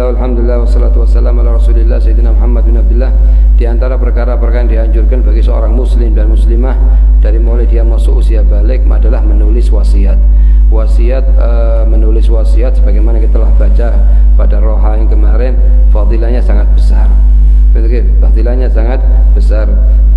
Bismillah, alhamdulillah, wassalatu wassalamu ala rasulillah Sayyidina Muhammad bin Abdullah. Di antara perkara-perkara yang dianjurkan bagi seorang muslim dan muslimah dari mulai dia masuk usia balik adalah menulis wasiat. Menulis wasiat sebagaimana kita telah baca pada roha yang kemarin, fadilahnya sangat besar. Fadilahnya sangat besar.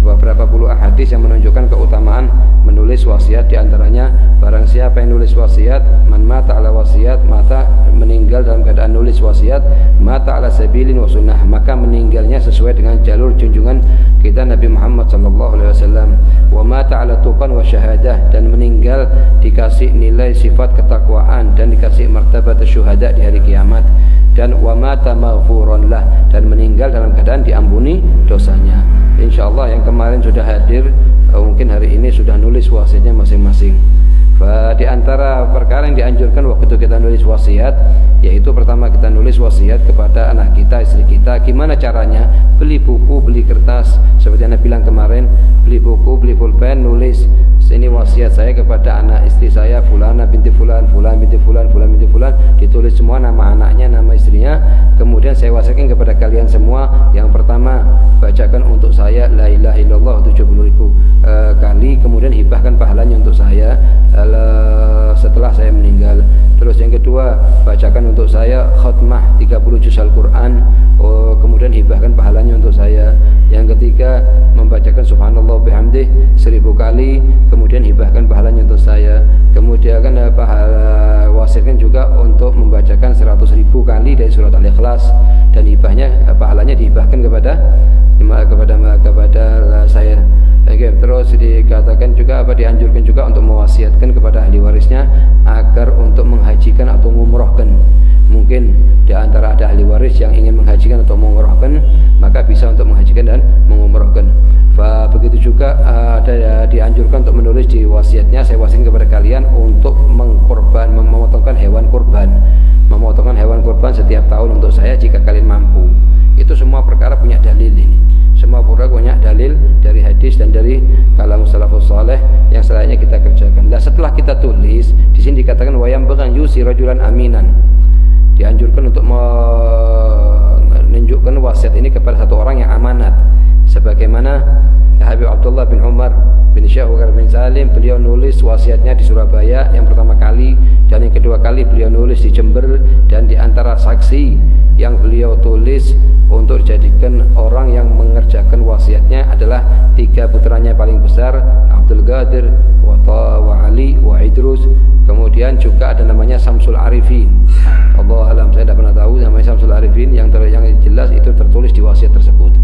Beberapa puluh hadis yang menunjukkan keutamaan menulis wasiat, di antaranya barang siapa yang nulis wasiat, man mata ala wasiat, mata meninggal dalam keadaan nulis wasiat, mata ala sabilin wa sunnah, maka meninggalnya sesuai dengan jalur junjungan kita Nabi Muhammad sallallahu alaihi wasallam. Wa mata ala tuqan wa syahadah, dan meninggal dikasih nilai sifat ketakwaan dan dikasih martabat syuhada di hari kiamat. Dan wa mata maghfuran lah, dan meninggal dalam keadaan diampuni dosanya. Insyaallah yang kemarin sudah hadir, mungkin hari ini sudah nulis wasiatnya masing-masing. Di antara perkara yang dianjurkan waktu kita nulis wasiat, yaitu pertama kita nulis wasiat kepada anak kita, istri kita. Gimana caranya? Beli buku, beli kertas, seperti Anda bilang kemarin, beli buku, beli pulpen, nulis ini wasiat saya kepada anak istri saya, fulana binti fulan, fulan binti fulan, fulan binti fulan, ditulis semua nama anaknya, nama istrinya. Kemudian saya wasiatkan kepada kalian semua. Yang pertama, bacakan untuk saya la ilaha illallah 70.000 kali, kemudian hibahkan pahalanya untuk saya setelah saya meninggal. Terus yang kedua, bacakan untuk saya khatmah 30 juz Al-Quran, kemudian hibahkan pahalanya untuk saya. Yang ketiga, membacakan subhanallah bihamdih 1000 kali, kemudian hibahkan pahalanya untuk saya. Kemudian pahala wasiatkan juga untuk membacakan 100.000 kali dari surat Al-Ikhlas, dan hibahnya pahalanya dihibahkan kepada saya. Terus dikatakan juga dianjurkan juga untuk mewasiatkan kepada ahli warisnya agar untuk menghajikan atau mengumrohkan. Mungkin di antara ada ahli waris yang ingin menghajikan atau mengumrohkan, maka bisa untuk menghajikan dan mengumrohkan. Begitu juga ada dianjurkan untuk menulis di wasiatnya, saya wasiatkan kepada kalian untuk memotongkan hewan kurban setiap tahun untuk saya jika kalian mampu. Itu semua perkara punya dalil ini. Semua perkara punya dalil dari hadis dan dari kalam salafus saleh yang selainnya kita kerjakan. Nah, setelah kita tulis, di sini dikatakan wayam begang yusi rajulan aminan. Dianjurkan untuk menunjukkan wasiat ini kepada satu orang yang amanat. Sebagaimana Habib Abdullah bin Umar bin Syekh Wakar bin Salim, beliau nulis wasiatnya di Surabaya yang pertama kali, dan yang kedua kali beliau nulis di Jember. Dan di antara saksi yang beliau tulis untuk dijadikan orang yang mengerjakan wasiatnya adalah 3 putranya paling besar, Abdul Qadir, wa Ali, wa Idrus. Kemudian juga ada namanya Samsul Arifin. Allah alam, saya tidak pernah tahu namanya Samsul Arifin. Yang jelas itu tertulis di wasiat tersebut.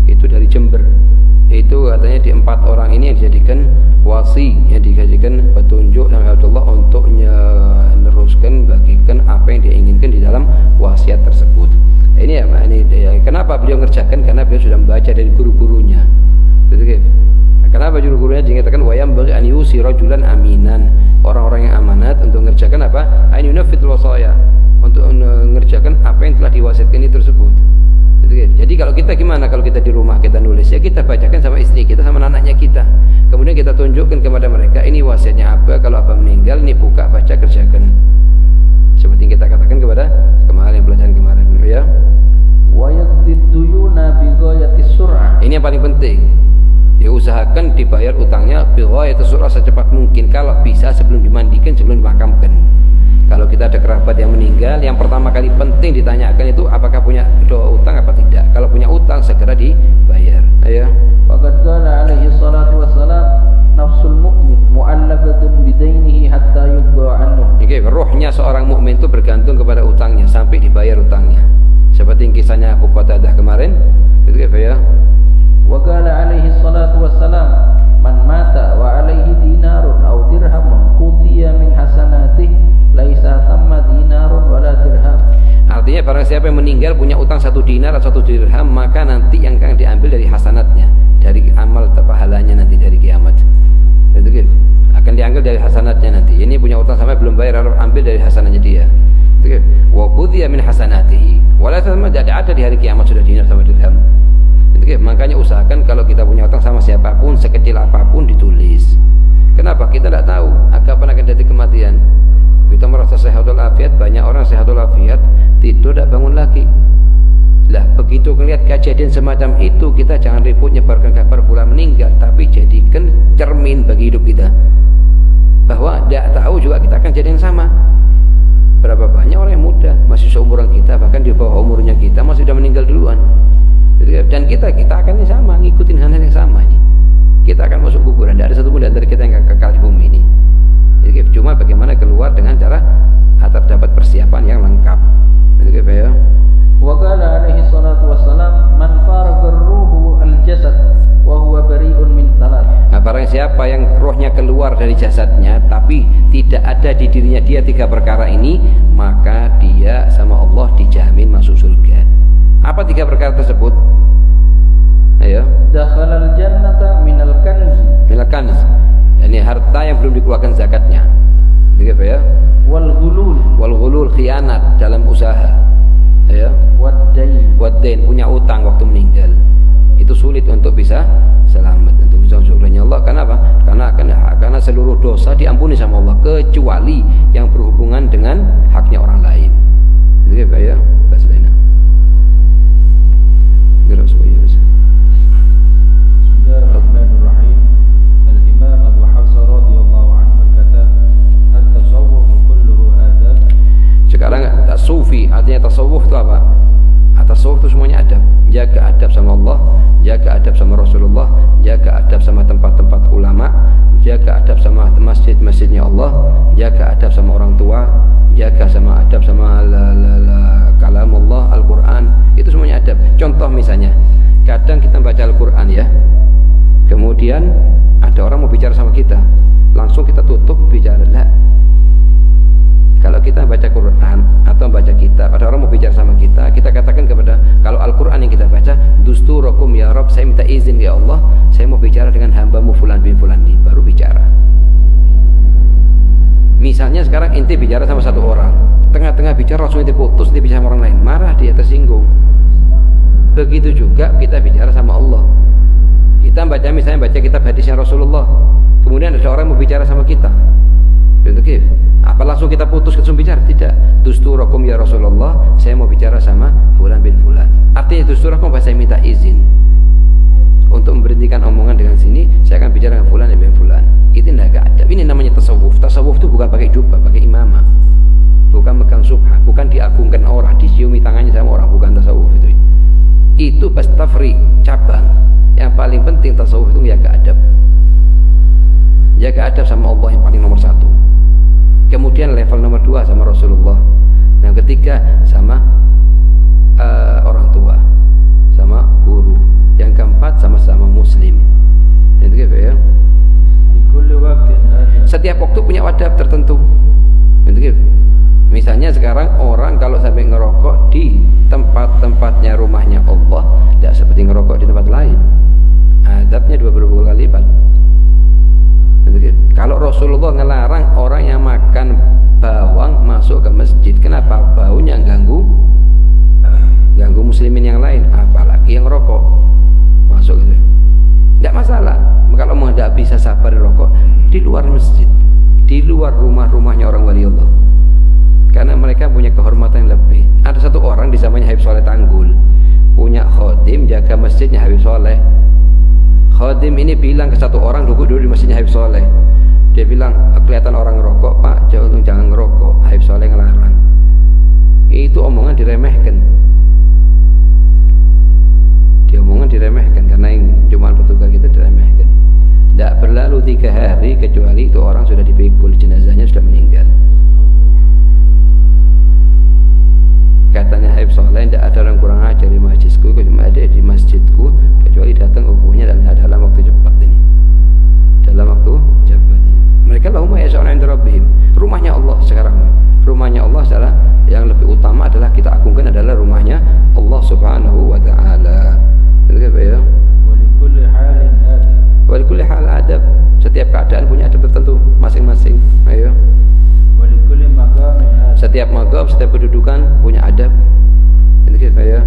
Itu dari Jember. Itu katanya di 4 orang ini yang dijadikan wasi, yang dijadikan petunjuk sama Abdullah untuk meneruskan, bagikan apa yang diinginkan di dalam wasiat tersebut. Ini kenapa beliau ngerjakan? Karena beliau sudah membaca dari guru-gurunya. Kenapa guru-gurunya dikatakan wayam bagi an yusi rajulan aminan, orang-orang yang amanat untuk mengerjakan apa? An yunafidzul wasaya, untuk mengerjakan apa yang telah diwasiatkan itu tersebut. Jadi kalau kita gimana? Kalau kita di rumah kita nulis, ya kita bacakan sama istri kita, sama anaknya kita. Kemudian kita tunjukkan kepada mereka, ini wasiatnya apa, kalau apa meninggal, ini buka, baca, kerjakan. Seperti yang kita katakan kepada pelajaran kemarin, ya. Ini yang paling penting. Diusahakan dibayar utangnya bighayati sur'ah, secepat mungkin, kalau bisa sebelum dimandikan, sebelum dimakamkan. Kalau kita ada kerabat yang meninggal, yang pertama kali penting ditanyakan itu apakah punya utang apa tidak. Kalau punya utang segera dibayar. Ya. Faqad qala alaihi salatu wassalam, nafsul mu'min mu'allaqatun bidainihi hatta yuqda anhu. Ruhnya seorang mukmin itu bergantung kepada utangnya sampai dibayar utangnya. Seperti kisahnya Abu Qatadah kemarin. Itu ya. Wa qala alaihi salatu wassalam, man mata wa alaihi dinarun aw dirhamun qutiya min hasanatihi laisa tamma dinarun wala dirham. Artinya barang siapa yang meninggal punya utang 1 dinar atau 1 dirham, maka nanti yang akan diambil dari hasanatnya, dari amal pahalanya nanti dari kiamat. Itu gitu. Akan diambil dari hasanatnya nanti. Ini punya utang sampai belum bayar, ambil dari hasanatnya dia. Itu gitu. Wa qudhiya min hasanatihi. Wala tamma, tidak ada di hari kiamat sudah dinar sama dirham. Itu gitu. Makanya usahakan kalau kita punya utang sama siapapun, sekecil apapun, ditulis. Kenapa? Kita tidak tahu kapan akan jadi kematian. Kita merasa sehat walafiat, banyak orang orang sehat walafiat tidur tidak bangun lagi. Lah begitu ngelihat kejadian semacam itu, kita jangan ribut nyebarkan kabar fulan meninggal, tapi jadikan cermin bagi hidup kita bahwa tidak tahu juga kita akan jadi yang sama. Berapa banyak orang yang muda masih seumuran kita, bahkan di bawah umurnya kita masih sudah meninggal duluan. Dan kita akan yang sama, ngikutin hal yang sama ini. Kita akan masuk kuburan, tidak ada satu pun dari kita yang kekal di bumi ini. Jadi cuma bagaimana keluar dengan cara terdapat persiapan yang lengkap. Jadi ya. Wa qala alaihi salatu wassalam man faraqa ruhu al-jasad wa huwa bari'un min thalath. Nah, barang siapa yang rohnya keluar dari jasadnya tapi tidak ada di dirinya dia tiga perkara ini, maka dia sama Allah dijamin masuk surga. Apa tiga perkara tersebut? Ayo. Dakhalal jannata minal kanz. Minal kanz. Ini harta yang belum dikeluarkan zakatnya. Begitu ya? Wal ghulul khianat dalam usaha. Ya. Wad-dain punya utang waktu meninggal. Itu sulit untuk bisa selamat, untuk bisa masuk surganya Allah. Kenapa? Karena seluruh dosa diampuni sama Allah kecuali yang berhubungan dengan haknya orang lain. Begitu ya? Bahasa lainnya. Bismillahirrahmanirrahim. Al-Imam Abu Hafs radhiyallahu anhu berkata, "At-tasawwuf kulluhu adab." Sekarang sufi artinya tasawuf itu apa? Tasawuf itu semuanya adab. Jaga adab sama Allah, jaga adab sama Rasulullah, jaga adab sama tempat-tempat ulama, jaga adab sama masjid-masjidnya Allah, jaga adab sama orang tua, jaga sama adab sama kalam Allah, Al-Quran. Itu semuanya adab. Contoh misalnya, kadang kita baca Al-Quran ya, kemudian ada orang mau bicara sama kita, langsung kita tutup bicara. Lah, kalau kita baca Quran atau baca kitab, ada orang mau bicara sama kita, kita katakan kepada, kalau Al-Quran yang kita baca, dusturakum ya Rabb, saya minta izin ya Allah, saya mau bicara dengan hambamu fulan bin fulan ini, baru bicara. Misalnya sekarang inti bicara sama satu orang, tengah-tengah bicara langsung inti putus, inti bicara sama orang lain, marah dia, tersinggung. Begitu juga kita bicara sama Allah. Kita misalnya baca kitab hadisnya Rasulullah, kemudian ada orang mau bicara sama kita, apa langsung kita putus langsung bicara? Tidak. Dusturakum ya Rasulullah, saya mau bicara sama fulan bin fulan. Artinya dusturakum saya minta izin untuk memberhentikan omongan dengan sini, saya akan bicara dengan fulan bin fulan. Itu tidak adab. Ini namanya tasawuf. Tasawuf itu bukan pakai jubah, pakai imamah, bukan megang subhah, bukan diagungkan orang, diciumi tangannya sama orang, bukan tasawuf itu. Itu pas tafri, cabang. Yang paling penting tasawuf itu jaga adab. Jaga adab sama Allah yang paling nomor satu. Kemudian level nomor 2 sama Rasulullah. Yang ketiga sama orang tua, sama guru. Yang keempat sama-sama muslim. Itu ya. Setiap waktu punya adab tertentu. Itu. Misalnya sekarang orang kalau sampai ngerokok di tempat-tempatnya rumahnya Allah, tidak seperti ngerokok di tempat lain. Adabnya 20 kali lipat. Kalau Rasulullah ngelarang orang yang makan bawang masuk ke masjid, kenapa? Baunya ganggu muslimin yang lain, apalagi yang rokok masuk gitu. Tidak masalah kalau mau tidak bisa sabar rokok di luar masjid, di luar rumahnya orang wali Allah, karena mereka punya kehormatan yang lebih. Ada satu orang di zamannya Habib Soleh Tanggul, punya khodim jaga masjidnya Habib Soleh. Khodim ini bilang ke satu orang duduk di masjidnya Habib Soleh, dia bilang, kelihatan orang ngerokok, Pak, jangan ngerokok, Habib Soleh ngelarang. Itu omongan diremehkan. Dia omongan diremehkan karena yang cuma petugas kita diremehkan. Tidak berlalu 3 hari kecuali itu orang sudah dipikul, jenazahnya sudah meninggal. Katanya Habib Soleh, tidak ada orang kurang ajar di masjidku, cuma ada di masjidku, kecuali datang ubuhnya dalam waktu cepat ini. Dalam waktu cepat ini. Mereka lahum yasha'una 'inda rabbihim. Rumahnya Allah sekarang. Rumahnya Allah adalah yang lebih utama adalah kita agungkan adalah rumahnya Allah Subhanahu wa taala. Begitu ya. Wa likulli hal adab. Setiap keadaan punya adab tertentu masing-masing. Ayo. Setiap maqam, setiap kedudukan punya adab. Begitu ya.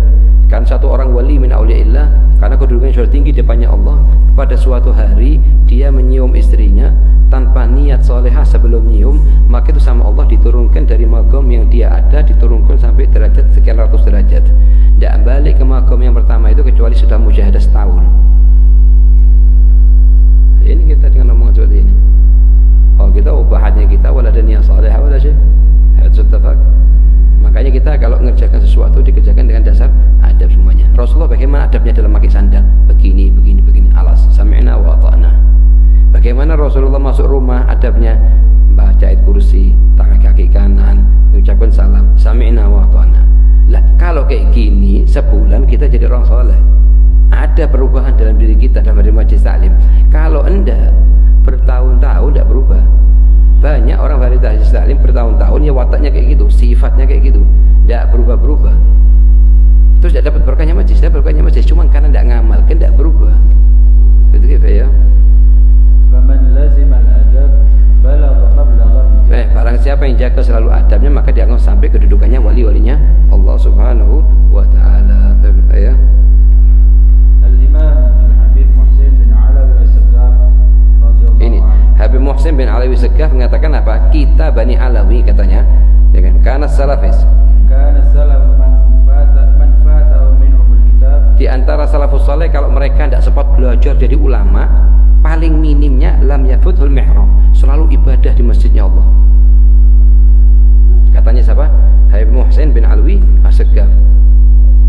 Kan satu orang wali min auliyaillah, karena kedudukannya sudah tinggi di depannya Allah, pada suatu hari dia menyium istrinya tanpa niat solehah sebelum nyium, maka itu sama Allah diturunkan dari magam yang dia ada, magom yang pertama itu kecuali sudah mujahadah setahun. Ini kita dengan omongan seperti ini. Oh kita ubahannya kita waladaniya salihah wala syai. Hadza tafak. Makanya kita kalau mengerjakan sesuatu dikerjakan dengan dasar adab semuanya. Rasulullah bagaimana adabnya dalam pakai sandal? Begini, begini, begini. Alas sami'na wa ata'na. Bagaimana Rasulullah masuk rumah adabnya? Baca ayat kursi, tangan kaki kanan, mengucapkan salam, sami'na wa ata'na. Lah kalau kayak gini sebulan kita jadi orang soleh. Ada perubahan dalam diri kita dalam majelis taklim. Kalau enggak bertahun-tahun enggak berubah. Banyak orang dari majelis taklim bertahun-tahun ya wataknya kayak gitu, sifatnya kayak gitu, enggak berubah-berubah. Terus enggak dapat berkahnya majelis, cuma karena enggak ngamal, kan enggak berubah. Betul ya? Faman lazima al-adab balagha mablagha. Barang siapa yang jaga selalu adabnya maka dia akan sampai kedudukannya wali-walinya Allah Subhanahu wa taala. Ya. Habib Muhsin bin Alawi As-Saggaf radhiyallahu ini Habib Muhsin bin Alawi As-Saggaf mengatakan apa? Kita Bani Alawi katanya, ya kan? Karena salafis. Kana salaf man fata minhum al-kitab. Di antara salafus saleh kalau mereka tidak sempat belajar jadi ulama, paling minimnya lam yafuthul mihrab, selalu ibadah di masjidnya Allah. Katanya siapa? Habib Muhsin bin Alawi As-Saggaf.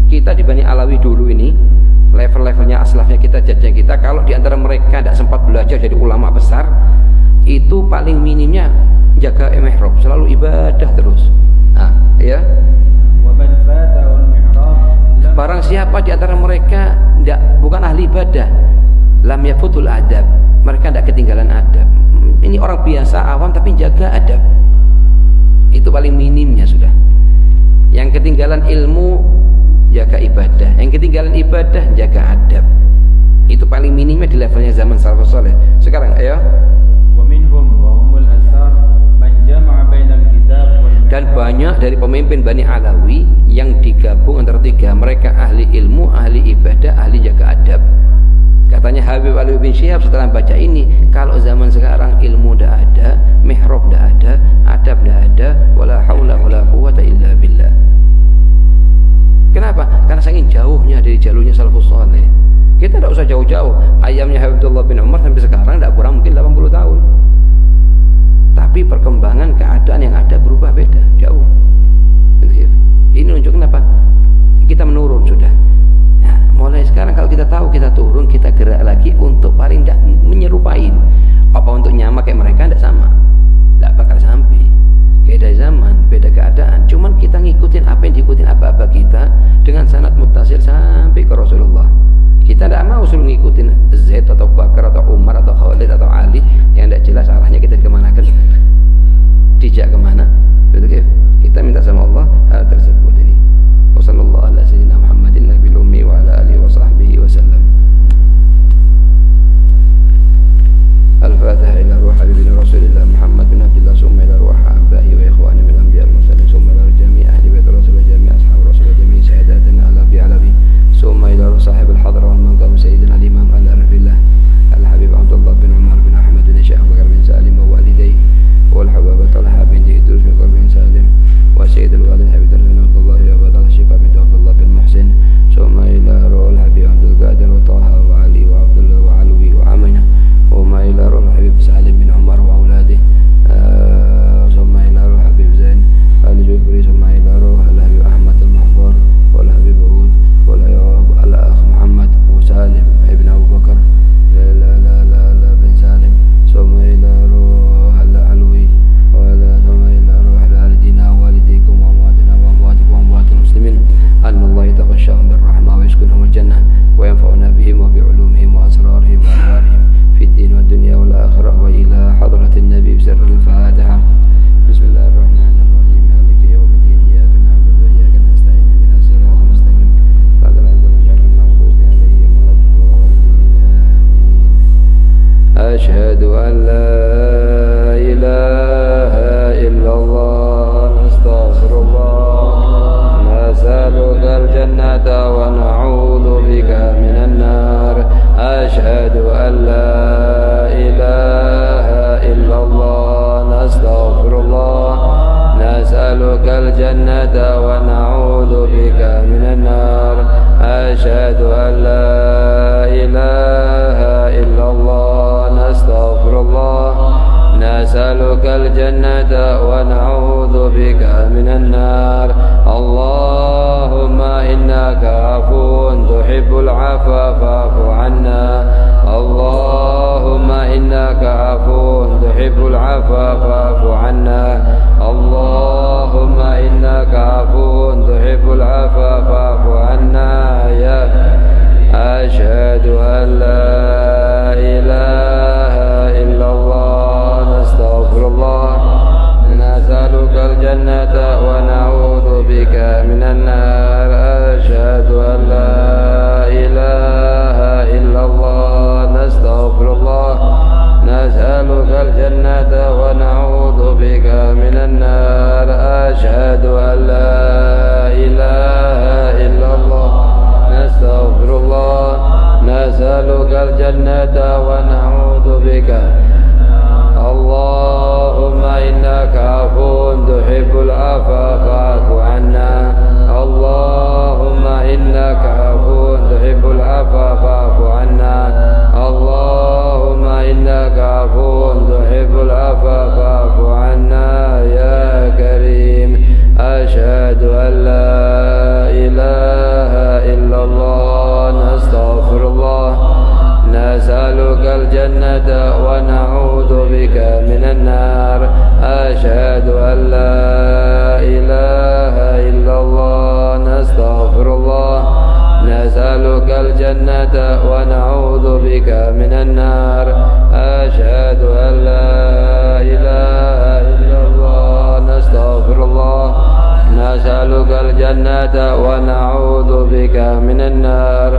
Kita di Bani Alawi dulu ini level-levelnya aslafnya kita, jadinya kita, kalau di antara mereka tidak sempat belajar jadi ulama besar, itu paling minimnya jaga mihrab, selalu ibadah terus. Nah, ya. Barang siapa di antara mereka bukan ahli ibadah, lam yafutul adab, mereka tidak ketinggalan adab. Ini orang biasa awam tapi jaga adab. Itu paling minimnya sudah. Yang ketinggalan ilmu jaga ibadah, yang ketinggalan ibadah jaga adab. Itu paling minimnya di levelnya zaman salafus saleh. Sekarang ayo. Wa minhum wa humul athar man jama'a bainal kitab wal. Dan banyak dari pemimpin Bani Alawi yang digabung antara tiga, mereka ahli ilmu, ahli ibadah, ahli jaga adab. Katanya Habib Ali bin Syihab setelah baca ini, kalau zaman sekarang ilmu tidak ada, mihrab tidak ada, adab tidak ada, wala haula wala quwwata illa billah. Kenapa? Karena saking jauhnya dari jalurnya salafus saleh. Kita tidak usah jauh-jauh. Ayamnya Habibullah bin Umar sampai sekarang tidak kurang mungkin 80 tahun. Tapi perkembangan keadaan yang ada berubah beda, jauh. Ini menunjukkan apa? Kita menurun sudah. Nah, mulai sekarang kalau kita tahu kita turun, kita gerak lagi untuk paling tidak menyerupai. Apa untuk nyama kayak mereka tidak sama. Tidak bakal sampai. Beda zaman, beda keadaan. Cuman kita ngikutin apa yang diikutin apa-apa kita dengan sanad muttasil sampai ke Rasulullah. Kita tidak mau suruh ngikutin Zaid atau Bakar atau Umar atau Khalid atau Ali yang tidak jelas arahnya kita kemana kan? Dijak kemana? Betul. Kita minta sama Allah hal tersebut ini. Wassallallahu ala sayyidina Muhammadin nabiyil ummi wa ala alihi wa sahbihi wasallam. Al-Fatihah ila ruh habibina Rasulillah Muhammad bin Abdullah summa ila ruh abahi wa ikhwani min anbiya al-mursalin summa ila jami' ahli bait Rasulullah jami' ashab Rasulullah jami' sayyidatina ala bi alawi summa ila ruh sahib al-hadra wal maqam sayyidina al-imam al-arifillah al-habib Abdullah bin Umar bin Ahmad bin Syekh Bakar bin Salim wa walidayhi wal habab Talha bin Idrus bin Qurb bin Salim wa sayyid al-walid habib Abdullah wa badal Syifa bin Abdullah bin Muhsin summa ila ruh al-habib Abdul Qadir wa Taha wa Ali wa Abdullah wa Alwi wa Aminah وما إلى روح الحبيب سالم بن عمر وأولاده ثم إلى روح الحبيب زين الجبري ثم إلى روح الحبيب أحمد المحضر والحبيب هود والأخ محمد وسالم ابن أبو بكر لا بن سالم ثم إلى روح العلوي ثم إلى روح الوالدين ووالديكم وأمواتنا وأمواتكم وأموات المسلمين أن الله يتغشاهم بالرحمة ويسكنهم الجنة وينفعنا بهم وبعلومهم وأسرارهم وأنوارهم في الدين والدنيا والآخرة وإلى حضرة النبي بسر الفاتحة. بسم الله الرحمن الرحيم مالك يوم الدين إياك نعبد وإياك نستعين اهدنا الصراط المستقيم صراط الذين أنعمت المغضوب عليهم ولا الضالين آمين. أشهد أن لا إله إلا الله نستغفر الله نسألك الجنة ونعوذ بك من النار. أشهد أن لا إله إلا الله نستغفر الله نسألك الجنة ونعوذ بك من النار. أشهد أن لا إله إلا الله نستغفر الله نسألك الجنة ونعوذ بك من النار اللهم إنك عفو تحب العفو فاعف عنا اللهم إنك عفو تحب العفو فاعف عنا اللهم إنك عفو تحب العفو فاعف عنا يا أشهد أن لا إله إلا الله نستغفر الله نسألك الجنة ونعوذ بك من النار أشهد أن لا إله إلا الله نستغفر الله نسألك الجنة ونعوذ بك من النار أشهد أن لا إله إلا الله نستغفر الله نسألك الجنة ونعوذ بك اللهم إنك عفو تحب العفو فاعف عنا اللهم إنك عفو تحب العفو فاعف عنا اللهم إنك عفو تحب العفو فاعف عنا يا كريم أشهد أن لا إله إلا الله نستغفر الله نسألك الجنة ونعوذ بك من النار أشهد أن لا إله إلا الله نستغفر الله نسألك الجنة ونعوذ بك من النار أشهد أن لا إله إلا الله نستغفر الله نسألك الجنة ونعوذ بك من النار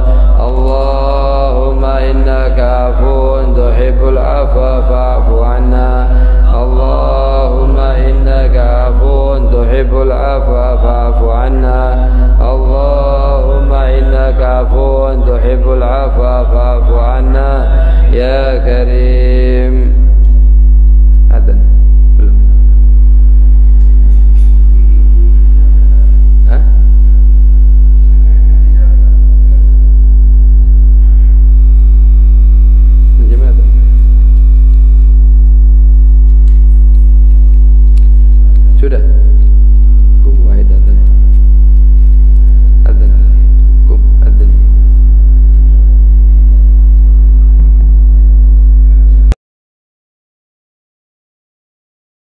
اللهم إنك عفو تحب العفو فاعف عنا اللهم إنك عفو تحب العفو فاعف عنا اللهم إنك عفو تحب العفو فاعف عنا يا كريم